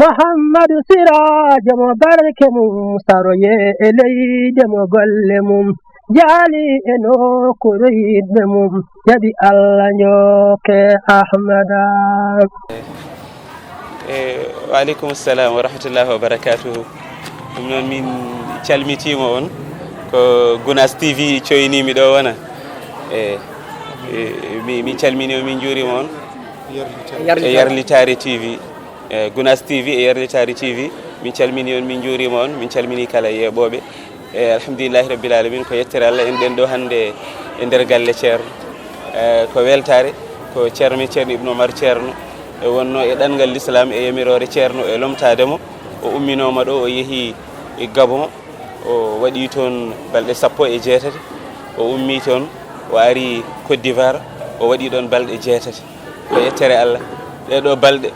محمد سراج مبارك مستروي إلي دم قلمم جالي إنو كريد بمم يدي الله نيوك أحمد. وعليكم السلام ورحمة الله وبركاته. من calmiti mo on ko Gunas TV coyni mi do wana mi calmini min juri mon Yarlitare TV Gunas TV e Yarlitare TV min calmini on min juri mon min calmini kala yebobe alhamdulillahi rabbil alamin ko yettere Allah en den do hande e der galle Ceerno ko weltare ko Ceerno Ibnu Umar Ceerno e wonno e dangal l'islam e yamirore Ceerno e lomtade mo o umminoma do o yehi e Gabon o waɗi toon balɗe 18 o ummi toon o ari Côte d'Ivoire o waɗi ɗon balɗe 6 ko yettere Allah ɗeɗo balɗe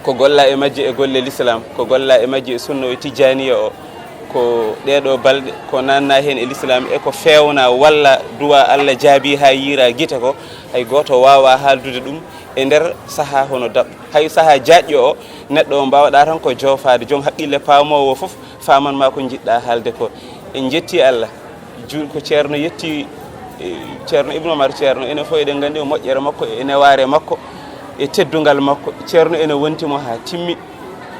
ko golla e majje e golle l'islam ko golla e majje e sunna o tijaniya o ko ɗeɗo balɗe ko nanna hen e l'islam e ko fewna walla duwa Allah jaabi ha yira guita ko hay goto wawa haldude ɗum e nder saha hono dab hay saha jaƴƴo o neɗɗo o mbawɗa tan ko jofade joom haqqille pamowo foof faman ma ko jiɗɗa haalde ko en jetti Allah ko Ceerno yetti Ceerno Ibnu Umar Ceerno ene fof eɗen gandi o moƴƴere makko e neware makko e teddungal makko Ceerno ene wontimo ha timmi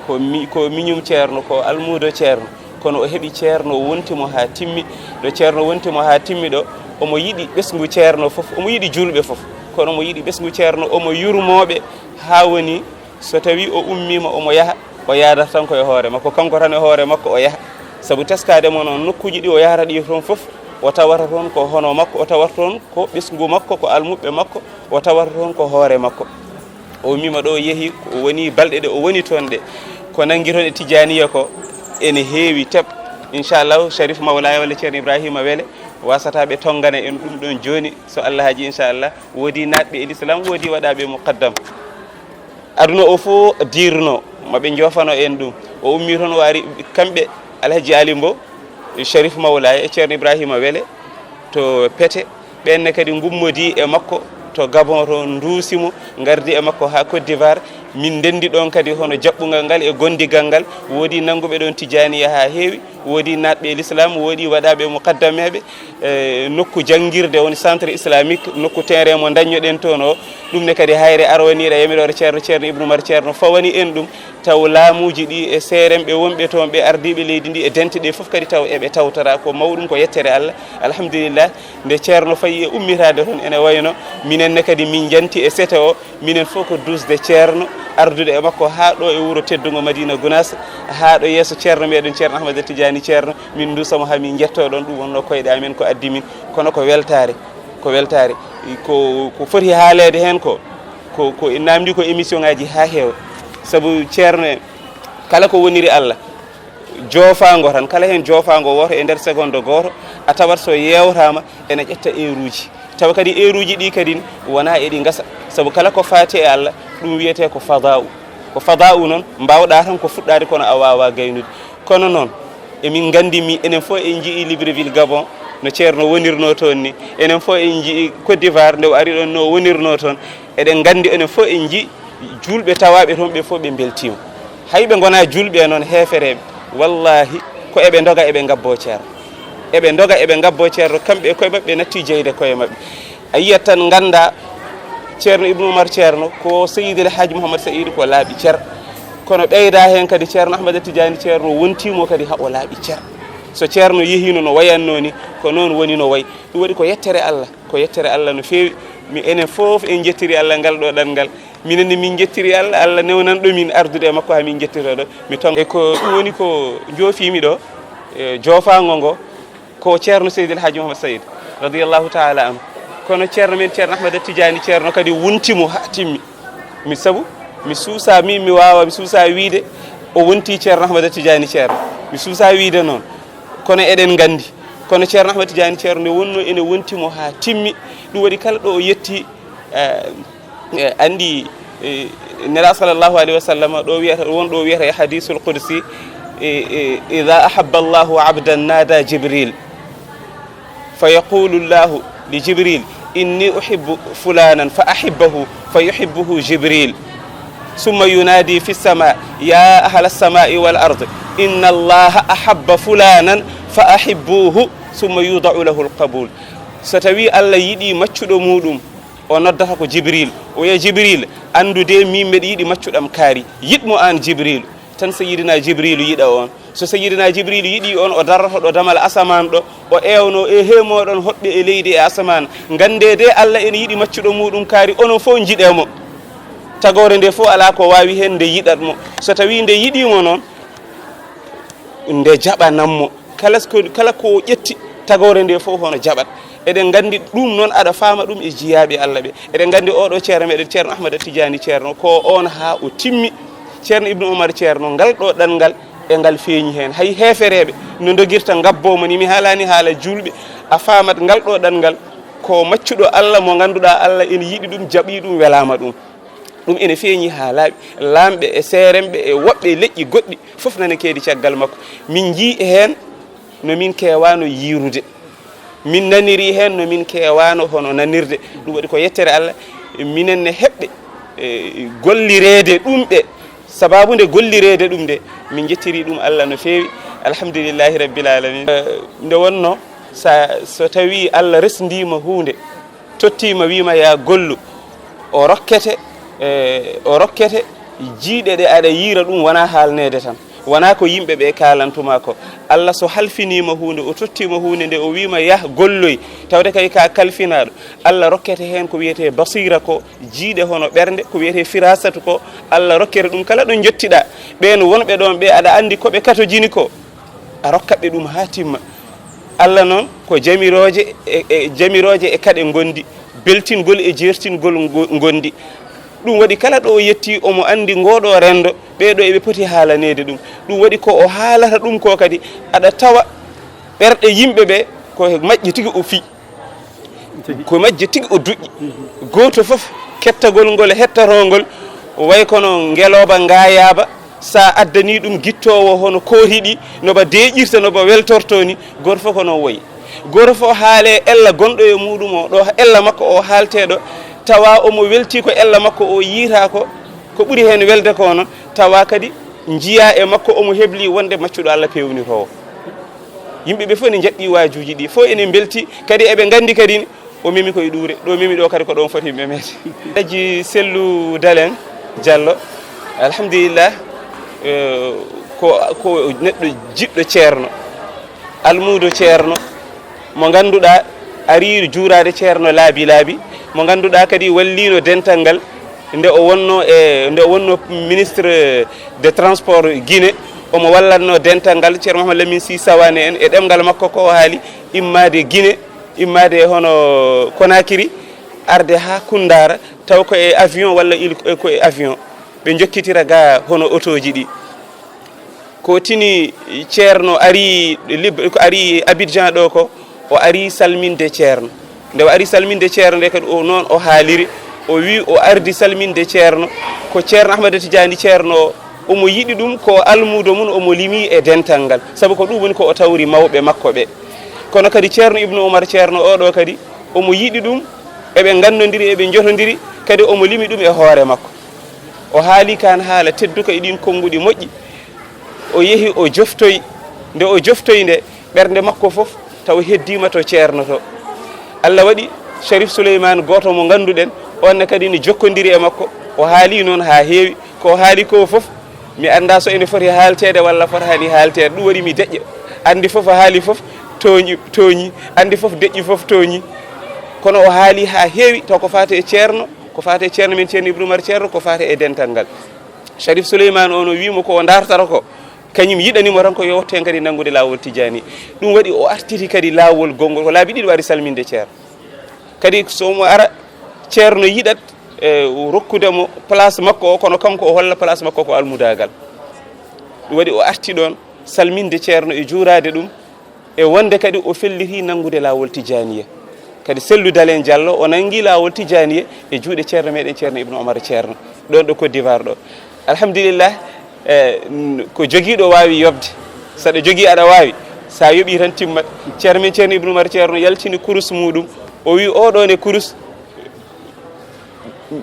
ko miñum Ceerno ko almudo Ceerno kono o heɓi Ceerno wontimo ha timmi ɗo Ceerno wontimo ha timmi ɗo omo yiɗi ɓesgu Ceerno fof omo yiɗi julɓe fof kono omo yiɗi ɓesgu Ceerno omo yurmoɓe ha woni so tawi o ummima omo yaha o yaadata tan koye hoore makko kanko tan e hoore makko o yaha sabu teskade mo noon nokkuji ɗi o yahata ɗi toon fof o tawata toon ko hono makko o tawata toon ko ɓesgu makko ko almuɓɓe makko o tawata toon ko hoore makko o ummima ɗo yeehi o woni balɗe ɗe o woni toon ɗe ko nangi toon e tijaniya ko ene heewi teɓ inchallahu Sharif Mawlaya walla Ceerno Ibrahima Wele wasataɓe tongana en ɗum ɗon joni so Allah haaji inchallah woodi natɓe e l'islam woodi waɗaɓe muqaddam aduna o fo dirno maɓe jofano en ɗum o ummi toon o ari kamɓe Alhaji Ali Mbow Sharif Mawlaya e Ceerno Ibrahima Wele to Pete ɓenne kadi gummodi e makko to Gabon to duusimo gardi e makko ha Côte d'Ivoire min dendi ɗon kadi hono jaɓɓugal ngal e gondigal ngal woodi nanguɓe ɗon tijaniya ha heewi woodi natɓe e l'islam woodi waɗaɓe muqaddameɓe nokku jangguirde woni centre islamique nokku terrain mo dañoɗen toon o ɗum ne kadi hayre arwanire yamirore Ceerno Ibnu Umar Ceerno fawani en ɗum taw laamuji ɗi e seeremɓe wonɓe toon ɓe ardiɓe leydi ndi e dente ɗe foof kadi taw eɓe tawtora ko mawɗum ko yettere Allah alhamdulillah nde Ceerno fayi e ummitade toon ene wayno minenne kadi min janti e sete o minen fof ko dusde Ceerno ardude e makko ha ɗo e wuuro teddugo Madina Gounass ha ɗo yesso Ceerno meɗen Ceerno Ahmada Tidiani Ceerno min dusamo ha min jetto ɗon ɗum wonno koyɗe amen ko addi min kono ko weltare ko foti haalede hen ko namdi ko émission ngaji ha heewa sabu Ceerno kala ko woniri Allah joofango tan kala hen joofango woto e nder seconde goto a tawat so yewtama ene ƴetta heure-uji tawa kadi heure-uji ɗi kadi wona eɗi gasa sabu kala ko faati e Allah ɗum wiyete ko fada'u noon mbawɗa tan ko fuɗɗade kono a wawa gaynude kono noon emin gandi enen fof en jii Libreville Gabon no Ceerno wonirno toon ni enen fof en jii Côte d'Ivoire nde o ari ɗon no wonirno toon eɗen gandi enen fof en jii julɓe tawaɓe toon ɓe fof ɓe beltima hayɓe gona julɓe noon heefereɓe wallahi ko eɓe doga eɓe gabbo Ceerno eɓe doga eɓe gabbo Ceerno kamɓe e koye mabɓe natti jeyde koye mabɓe a yiyat tan ganda Ceerno Ibnu Umar Ceerno ko Seydi El Hadji Mouhammad Saïd ko laaɓi cer kono ɓeyda hen kadi Ceerno Ahmada Tidiani Ceerno wontimo kadi ha o laaɓi cer so Ceerno yehino no wayanno ni ko noon woni no wayi ɗum waɗi ko yettere Allah no feewi enen fof en jettiri Allah ngal ɗo ɗanngal minenne min jettiri Allah newnan ɗo min ardude e makko ha min jettiro ɗo mi ton e ko ɗum woni ko joofimi ɗo joofango ngo ko Ceerno Seydi El Hadji Mouhammad Saïd radiyallahu taala anhu kono Ceerno men Ceerno Ahmada Tidiani Ceerno kadi wontimo ha timmi mi suusa mi suusa wiide o wonti Ceerno Ahmada Tidiani Ceerno mi suusa wiide noon kono eɗen gandi kono Ceerno Ahmada Tidiani Ceerno nde wonno ene wontimo ha timmi ɗum waɗi kala ɗo o yetti andi nela sallllahu alayhi wa sallam ɗo wiyata e hadisul qudsi ida ahabba allahu abdan nada Jibril fa yaqulu llahu li Jibril inni uhibbu fulanan fa ahibbahu fa yuhibbuhu Jibril summa yunadi fi sama ya ahla samai wal ard inna allaha ahabba fulanan fa ahibbuhu summa yudau lahu alqabul. so tawi Allah yiɗi maccuɗo muɗum o noddata ko Jibril o wiya Jibril andude min mbeɗa yiɗi maccuɗam kaari yiɗmo an Jibril tan sayyidina Jibril yiɗa on. so sayyidina Jibril yiɗi on o darroto ɗo damal asaman ɗo o ewno e hemoɗon hoɓɓe e leydi e asaman gande de Allah ene yiɗi maccuɗo muɗum kaari onon fof jiɗemo tagore nde fof ala ko wawi hen nde yiɗatmo. so tawi nde yiɗimo noon nde jaɓanammo kala ko ƴetti tagore nde fof hono jaɓat. eɗen gandi ɗum noon aɗa faama ɗum e jiyaɓe Allah ɓe. eɗen gandi oɗo ceerno meɗen ceerno Ahmada Tidiani ceerno ko on ha o timmi ceerno Ibnu Oumar ceerno ngal ɗo ɗanngal e ngal feeñi hen hay hefereɓe no dogirta gabbomo ni mi haalani haala julɓe a faamat ngal ɗo ɗanngal ko maccuɗo Allah mo ganduɗa Allah ene yiɗi ɗum jaɓi ɗum welama ɗum ene feeñi ha laaɓi lamɓe e seremɓe e woɓɓe leƴƴi goɗɗi fof nana keedi caggal makko. min jii hen no min kewano yirude min naniri hen no min kewano hono nanirde. ɗum waɗi ko yettere Allah minenne heɓɓe gollirede ɗum ɓe sababude gollirede ɗum de min jettiri ɗum Allah no feewi alhamdulillahi rabbil alamin. nde wonno so tawi Allah resdima hunde tottima wima ya gollu o rokkete jiiɗe ɗe aɗa yiira ɗum wona haalnede tan wona ko yimɓe ɓe kalantuma ko. Allah so halfinima hunde o tottima hunde nde o wima yah golloy tawde kay ka kalfinaɗo Allah rokkete hen ko wiyete basira ko jiiɗe hono ɓernde ko wiyete firasatu ko Allah rokkete ɗum kala ɗo jottiɗa ɓen wonɓe ɗon ɓe aɗa andi koɓe katojini ko a rokkaɓe ɗum ha timma. Allah noon ko jamiroje e kaɗe gondi beltingol e jertingol gondi. ɗum waɗi kala ɗo yetti omo andi ngoɗo rendo ɓeɗo eɓe poti haalanede ɗum. ɗum waɗi ko o haalata ɗum ko kadi aɗa tawa ɓerɗe yimɓe ɓe ko majji tigui o fi ko majji tigui o duƴƴi goto foof kettagol ngol hettatogol way kono ngeloba ngayaba sa addani ɗum guittowo hono kooriɗi noba deƴirta noba weltorto ni goto foof ko noon woyi. goto fof haale ella gonɗo e muɗum o ɗo ella makko o haalteɗo tawa omo welti ko ella makko o yiita ko ɓuuri hen welde ko noon tawa kadi jiya e makko omo hebli wonde maccuɗo Allah pewnitowo. yimɓeɓe fof ne jaɓɓi wajuji ɗi fof ene belti kadi eɓe gandi kadi o memi koye ɗuure ɗo memi ɗo kadi ko ɗon foti memede. aji Sellou Dalen Diallo alhamdulillah ko neɗɗo jiɗɗo ceerno almudo ceerno mo ganduɗa ari juurade ceerno laabi mo ganduɗa kadi wallino dental ngal nde o wonno ministre de transport Guinée omo wallatno dental ngal ceerno Mouhamed Lamine Sy Sawane en e ɗemgal makko ko haali immade Guinée immade hono Conakry arde ha Koundara taw ko e avion walla ko e avion ɓe jokkitira ga hono autoji ɗi. ko tini ceerno ari Abidjan ɗo ko o ari salminde ceerno nde o ari salminde ceerno nde kadi o noon o haaliri o wi o ardi salminde ceerno ko ceerno Ahmada Tidiani ceerno omo yiɗi ɗum ko almudo mum omo limi e dental ngal saabu ko ɗum woni ko o tawri mawɓe makko ɓe. kono kadi ceerno Ibnu Oumar ceerno oɗo kadi omo yiɗi ɗum eɓe gandodiri eɓe jotodiri kadi omo limi ɗum e hoore makko. o haali kan haala tedduka e ɗin konnguɗi moƴƴi o yeehi o joftoyi nde o joftoyi nde ɓernde makko fof taw heddima to ceerno to. Allah waɗi Sharif Souleymane goto mo ganduɗen onne kadi ne jokkodiri e makko o haali noon ha heewi ko haali ko fof mi anda so ene foti haaltede walla fotani haaltede ɗum waɗi mi deƴƴa andi fof haali fof tooñi andi fof deƴƴi fof tooñi kono o haali ha heewi taw ko fate e ceerno men ceerno Ibnu Oumar ceerno ko fate e dental ngal. Sharif Souleymane ono wimo ko o dartata ko kañum yiɗanimo tan ko yewte kadi nanngude laawol Tidiani ɗum waɗi o artiri kadi laawol gongol ko laabi ɗiɗi wari salminde ceerno kadi somo ara ceerno yiɗat rokkudemo place makko o kono kanko o holla place makko ko almudagal. ɗum waɗi o arti ɗon salminde ceerno e juurade ɗum e wonde kadi o felliti nanngude laawol Tidianiya kadi Sellou Dalen Diallo o nangi laawol Tidianiya e juuɗe ceerno meɗen ceerno Ibnu Oumar ceerno ɗon ɗo Côte d'Ivoire ɗo. alhamdulillah ko jogiiɗo waawi yobde saɗa jogii aɗa waawi sa yoɓii tan timmat. ceerno men ceerno Ibnu Oumar ceerno yaltini kurus muɗum o wi oɗo ne kurus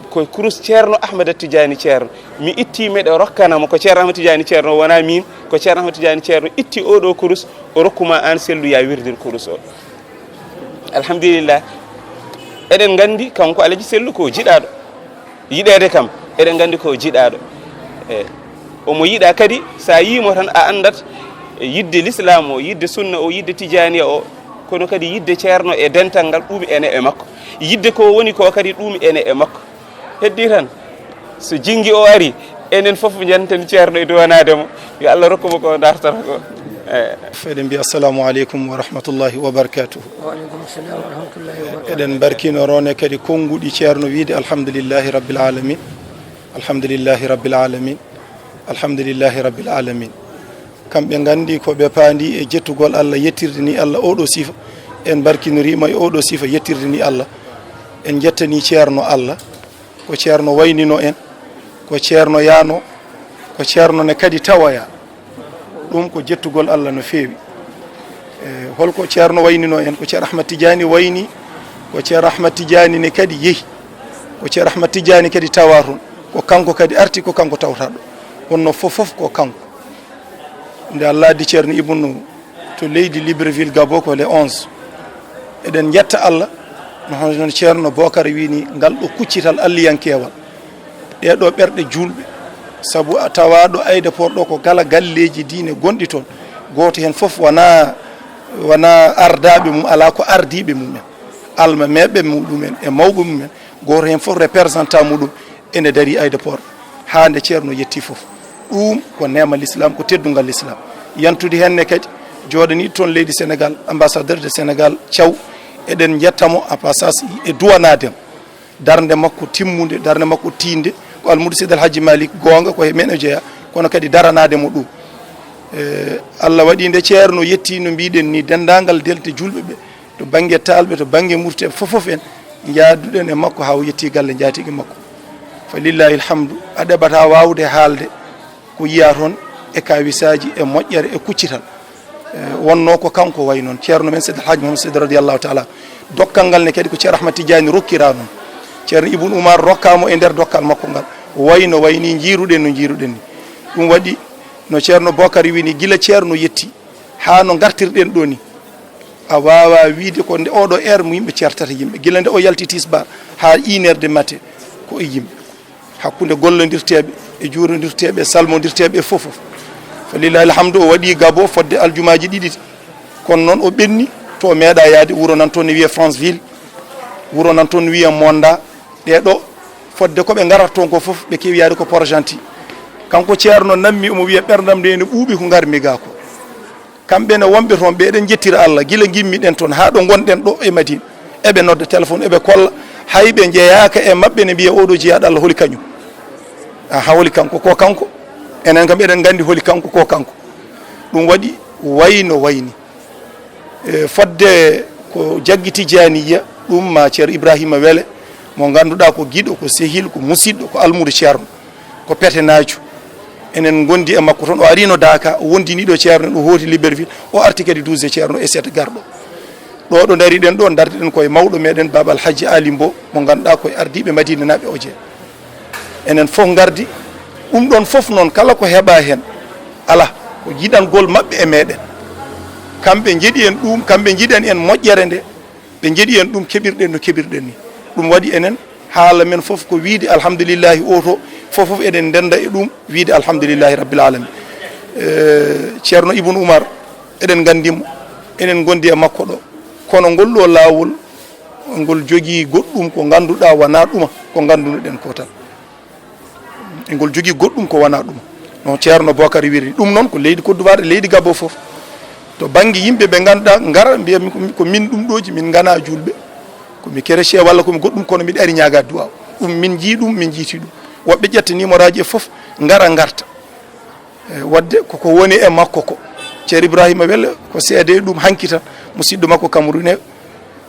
ko kurus ceerno ahmada tidiani ceerno mi itti meɗe rokkanamo ko ceerno ahmada tidiani ceerno wona min ko ceerno ahmada tidiani ceerno itti oɗo kurus o rokkuma an sellu ya wirdir kurus o alhamdulillah eɗen gandi kanko alaji sellu ko jiɗaɗo yiɗede kam eɗen gandi ko jiɗaɗo omo yiɗa kadi sa yimo tan a andat yidde l'islam o yidde sunna o yidde tidiani o kono kadi yidde ceerno e dental ngal ɗum ene e makko yidde ko woni ko kadi ɗum ene e makko heddi tan so jingi o ari enen fof janten ceerno e duwanademo yo Allah rokkuma ko dartata ko eɗen mbiya assalamu aleykum wa rahmatullahi wa barakatuhu eɗen barkinorone kadi konnguɗi ceerno wiide alhamdulillahi rabbil alamin alhamdulillahi rabbil alamin alhamdulillahi rabbil alamin kamɓe gandi koɓe paandi e jettugol Allah yettirde ni Allah oɗo sifa en barkinorima e oɗo sifa yettirde ni Allah en jettani ceerno Allah ko ceerno waynino en ko ceerno yano ko ceerno ne kadi tawaya ɗum ko jettugol Allah no feewi holko ceerno waynino en ko ceerno Ahmad Tidiani wayni ko ceerno Ahmad Tidiani ne kadi yeehi ko ceerno Ahmad Tidiani kadi tawa toon ko kanko kadi arti ko kanko tawtaɗo wonno fof ko kanko nde Allah addi ceerno Ibnu to leydi Libreville Gabon ko le 11 eɗen jetta Allah no hono ceerno Bocar wini ngal ɗo kuccital alliyankewal ɗeɗo ɓerɗe julɓe sabu a tawaɗo aéroport ɗo ko kala galleji diine gonɗi toon goto hen foof wona ardaɓe mum ala ko ardiɓe mumen alma meɓe muɗumen e mawɓe mumen goto hen foof représentant muɗum ene daari aéroport ha nde ceerno yetti foof ɗum ko nema l'islam ko teddugal l'islam yantude henne kadi joɗani toon leydi Sénégal ambassadeur de Sénégal Thiaw eɗen jettamo en passage e duwanadem darde makko timmude darde makko tinde ko almudo Seydi Alhaji Malick gonga ko men o jeeya kono kadi daranademo ɗum Allah waɗi nde ceerno yetti no mbiɗen ni dendagal delte julɓe ɓe to banggue talɓe to banggue murte fof en jaaduɗen e makko ha o yetti galle jaatigui makko fa lillahi alhamdu a ɗeɓata wawde haalde ko yiya toon e kawisaji e moƴƴere e kuccital wonno ko kanko way noon ceerno men Seydi Alhaji Mouhamed Seydi radiallahu taala dokkal ngal ne kadi ko ceerno Ahmad Tidiani rokkira noon ceerno Ibnu Oumar rokkamo e nder dokkal makko ngal wayno wayni jiiruɗen no jiiruɗen ni ɗum waɗi no ceerno Bocar wini gila ceerno yetti ha no gartirɗen ɗo ni a wawa wiide ko nde oɗo heure mo yimɓe ceertata yimɓe gila nde o yalti tisbar ha 1 heure de matin ko e yimɓe hakkude gollodirteɓe e juurodirteɓe e salmodirteɓe e fof fa lillahi alhamdu o waɗi Gabon fodde aljumaji ɗiɗi kono noon o ɓenni to meeɗa yaade wuro nan toon ne wiye Franceville wuro nan toon ne wiye Monda ɗeɗo fodde koɓe garat toon ko foof ɓe kewi yaade ko Port-Gentil kanko ceerno nammi omo wiya ɓerdam nde ne ɓuuɓi ko garmi ga ko kamɓene wonɓe toon ɓe eɗen jettira Allah gila gimmiɗen toon ha ɗo gonɗen ɗo e Madina eɓe nodda téléphone eɓe kolla hayɓe jeeyaka e mabɓe ne mbiya oɗo jeeyaɗo Allah holi kañum ha holi kanko ko kanko enen kam eɗen gandi holi kanko ko kanko ɗum waɗi wayno wayni fodde ko jaggiti janiya ɗum ma ceerno Ibrahima Wele mo ganduɗa ko guiɗo ko sehil ko musidɗo ko almudo ceerno ko petenajo enen gondi e makko toon o arino Daka o wondiniɗo ceerno ɗo hooti Libreville o arti kadi 12 ceerno e 7 garɗo ɗo dariɗen ɗo dardiɗen koye mawɗo meɗen Baba Alhaji Ali Mbo mo ganduɗa koye ardiɓe Madina naɓe o jee enen fof gardi ɗum ɗon fof noon kala ko heɓa hen ala ko jiɗangol mabɓe e meɗen kamɓe jeeɗi en ɗum kamɓe jiiɗen en moƴƴere nde ɓe jeeɗi en ɗum keɓirɗen no keɓirɗen ni ɗum waɗi enen haala men fof ko wiide alhamdulillahi oto fof eɗen denda e ɗum wiide alhamdulillahi rabbil alamin ceerno Ibnu Oumar eɗen gandimo enen gondi e makko ɗo kono ngol ɗo lawol ngol jogui goɗɗum ko ganduɗa wona ɗuma ko gandunoɗen ko tan ngol jogui goɗɗum ko wona ɗuma no ceerno Bocar wiri ɗum noon ko leydi Côte d'Ivoire leydi Gabon foof to banggue yimɓe ɓe ganduɗa gara mbiyami ko min ɗum ɗoji min gana julɓe komi kéréché walla komi goɗɗum kono mbiɗa ari ñaga duwaw ɗum min jii ɗum min jiiti ɗum woɓɓe ƴetta numéroji e foof gara garta wadde koko woni e makko ko ceerno Ibrahima Wele ko seede ɗum hanki tan musidɗo makko Camerounais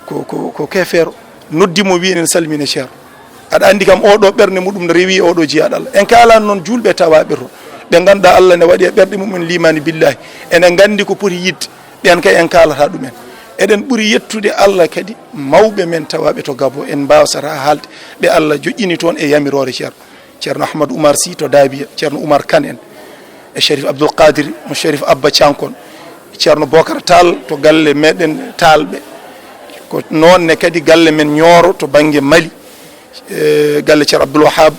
ko kefeero noddimo wi enen salmina ceerno aɗa andi kam oɗo ɓerde muɗum no rewi oɗo jiyaɗo Allah en kalani noon julɓe tawaɓe to ɓe ganduɗa Allah ne waɗi e ɓerɗe mumen limani billahi enen gandi ko poti yidde ɓen kay en kalata ɗumen eɗen ɓuri yettude Allah kadi mawɓe men tawaɓe to Gabo en mbawsata haalde ɓe Allah joƴƴini toon e yamirore ceerno Ahmadou Oumar Sy to Dabiya, ceerno Oumar Kane en e Chérif Abdoul Qadir mo Chérif Abba Thiankon, ceerno Bocar Tall to galle meɗen Talɓe, ko noonne kadi galle men Nioro to banggue Mali, galle ceerno Abdoul Wahab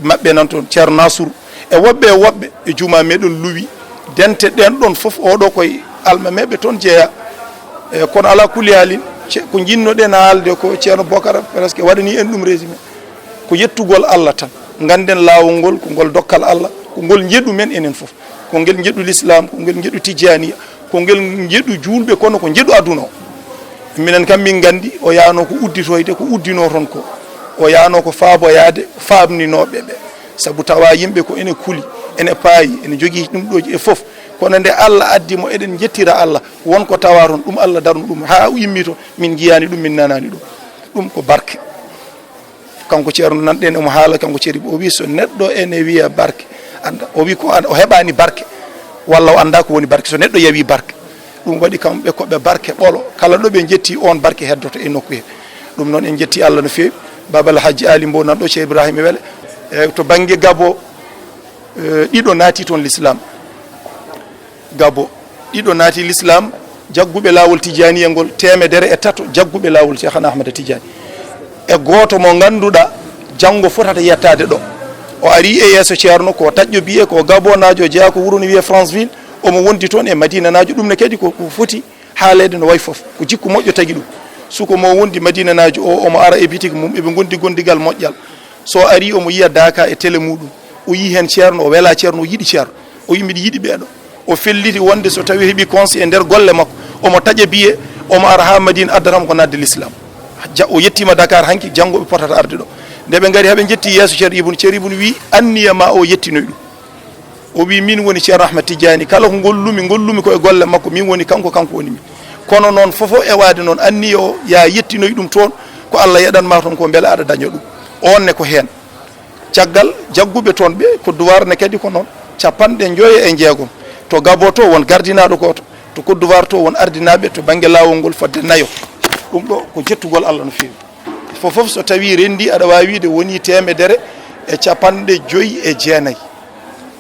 maɓɓe nan toon, ceerno Nassour e woɓɓe e juma meɗen Luwi dente ɗen ɗon fof oɗo koye alma meɓe toon jeeya. Kono ala kulli halin ko jinnoɗen haalde ko ceerno Bocar presque waɗani en ɗum résumé ko yettugol Allah tan, ganden laawol ngol ko ngol dokkal Allah, ko ngol jeeɗu men enen fof, ko ngel jeeɗu l'islam, ko ngel jeeɗu tijaniya, ko ngel jeeɗu julɓe, kono ko jeeɗu aduna o. Minen kam min gandi o yaano ko udditoyde ko uddino toon ko, o yaano ko faaboyade famninoɓe ɓe, sabu tawa yimɓe ko ene kuli, ene paayi, ene jogii ɗum ɗoji e fof, kono nde Allah addi mo eɗen jettira Allah wonko tawa toon ɗum Allah darnu ɗum ha yimmi to min jiyani ɗum min nanani ɗum ko barke. Kanko ceerno nanɗen omo haala kanko ceeri o wi so neɗɗo ene wiya barke anda o wi ko o heɓani barke walla o anda ko woni barke, so neɗɗo yawi barke ɗum waɗi kamɓe koɓe barke ɓolo kala ɗo ɓe jetti on barke heddoto e nokku he. ɗum noon en jetti Allah no fewi. Babal Hadji Ali Mbow nanɗo Cheikh Ibrahima Wele to banggue Gabo ɗiɗo naati toon l'islam. Gabo ɗiɗo naati l'islam, jagguɓe laawol tijaniya ngol 103 jagguɓe laawol Cheikhana Ahmada Tidiani e goto mo ganduɗa janggo fotata yettade ɗo o ari e yeeso ceerno ko taƴƴo biye ko Gabo najo jeeya ko wuuro no wiye Franceville, omo wondi toon e Madina najo, ɗum ne kadi ko foti haalede no way foof, ko jikku moƴƴo tagui ɗum. suko mo wondi Madina najo o omo ara e bitique mum eɓe gondi gondigal moƴƴal, so ari omo yiya Daka e télé muɗum, o yi hen ceerno, o wela ceerno, o yiɗi ceerno, o yi mbiɗa yiɗi ɓeɗo, o felliti wonde so tawi heeɓi conseil e nder golle makko omo taƴa biye omo ara ha Madina addanamo ko nadde l'islam. O yettima Dakar hanki janggo ɓe potata arde ɗo, nde ɓe gari haɓe jetti yeeso ceerno Ibnu wi anniya ma o yettinoy ɗum, o wi min woni ceerno Ahmad Tidiani, kala ko gollumi koye golle makko min woni kanko woni min, kono noon fofo e wade noon anniya o ya yettinoy ɗum toon ko Allah yeɗanma toon ko beele aɗa daña ɗum, on ne ko hen caggal jagguɓe toon ɓe ko duwar ne kadi ko noon 9 to Gabo to won gardinaɗo goto, to Côte d'Ivoire to won ardinaɓe to banggue lawol ngol fodde nayo. ɗum ɗo ko jettugol Allah no fewi. Fofof so tawi rendi aɗa wawi wide woni 159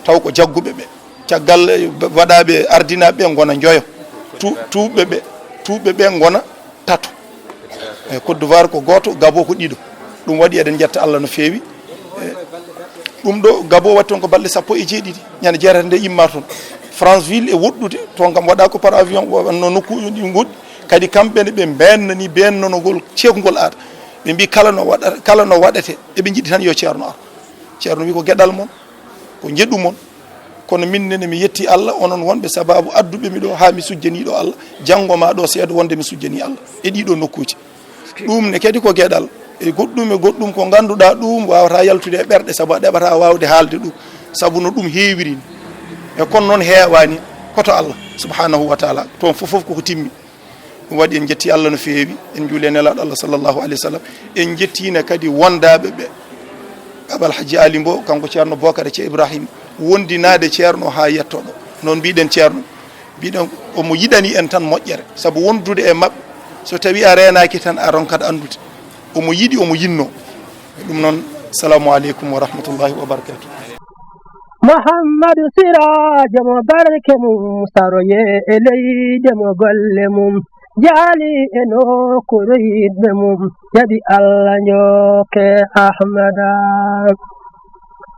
taw ko jagguɓe ɓe, caggal waɗaɓe ardinaɓe gona joyo, tuɓɓe ɓe gona 3, e Côte d'Ivoire ko goto, Gabo ko 2. ɗum waɗi eɗen jetta Allah no fewi. ɗum ɗo Gabo watti toon ko balɗe 17 ñande jeerata nde imma toon. Franceville e woɗɗude toon kam waɗa ko par avion no nokkuji ɗi goɗɗi kadi kamɓene ɓe bennani bennanogol ceekugol aɗa, ɓe mbi kala no waɗete eɓe jiɗi tan yo ceerno ar. Ceerno wi ko gueɗal mon, ko jeɗɗu mon, kono minnene mi yetti Allah, onon wonɓe sababu adduɓe mi ɗo ha mi sujjaniɗo Allah, janggo ma ɗo seeɗa wonde mi sujjani Allah e ɗiɗo nokkuji. ɗum ne kadi ko gueɗal e goɗɗum ko ganduɗa ɗum wawata yaltude e ɓerɗe sabu a ɗeɓata wawde haalde ɗum sabu no ɗum heewirini, e kono noon heewani koto Allah subhanahu wa taala toon fofof koko timmi. ɗum waɗi en jetti Allah no feewi, en juuli e nelaɗo Allah sallllahu alayhi wa sallam, en jettina kadi wondaɓe ɓe. Babal Hadji Ali Mbow kanko ceerno Bocar e Cheikh Ibrahima wondinade ceerno ha yettoɗo, noon mbiɗen ceerno mbiɗen omo yiɗani en tan moƴƴere, sabu wondude e mabɓe so tawi a renaki tan a ronkat andude omo yiɗi omo yinno. ɗum noon assalamu aleykum wa rahmatullahi wa barakatuh. Muhammadu Sirajo mo barke mum saroye e leyde mo golle mum jaali e nokkuure yidɓe mum jaɓi Allah njoke Ahmada.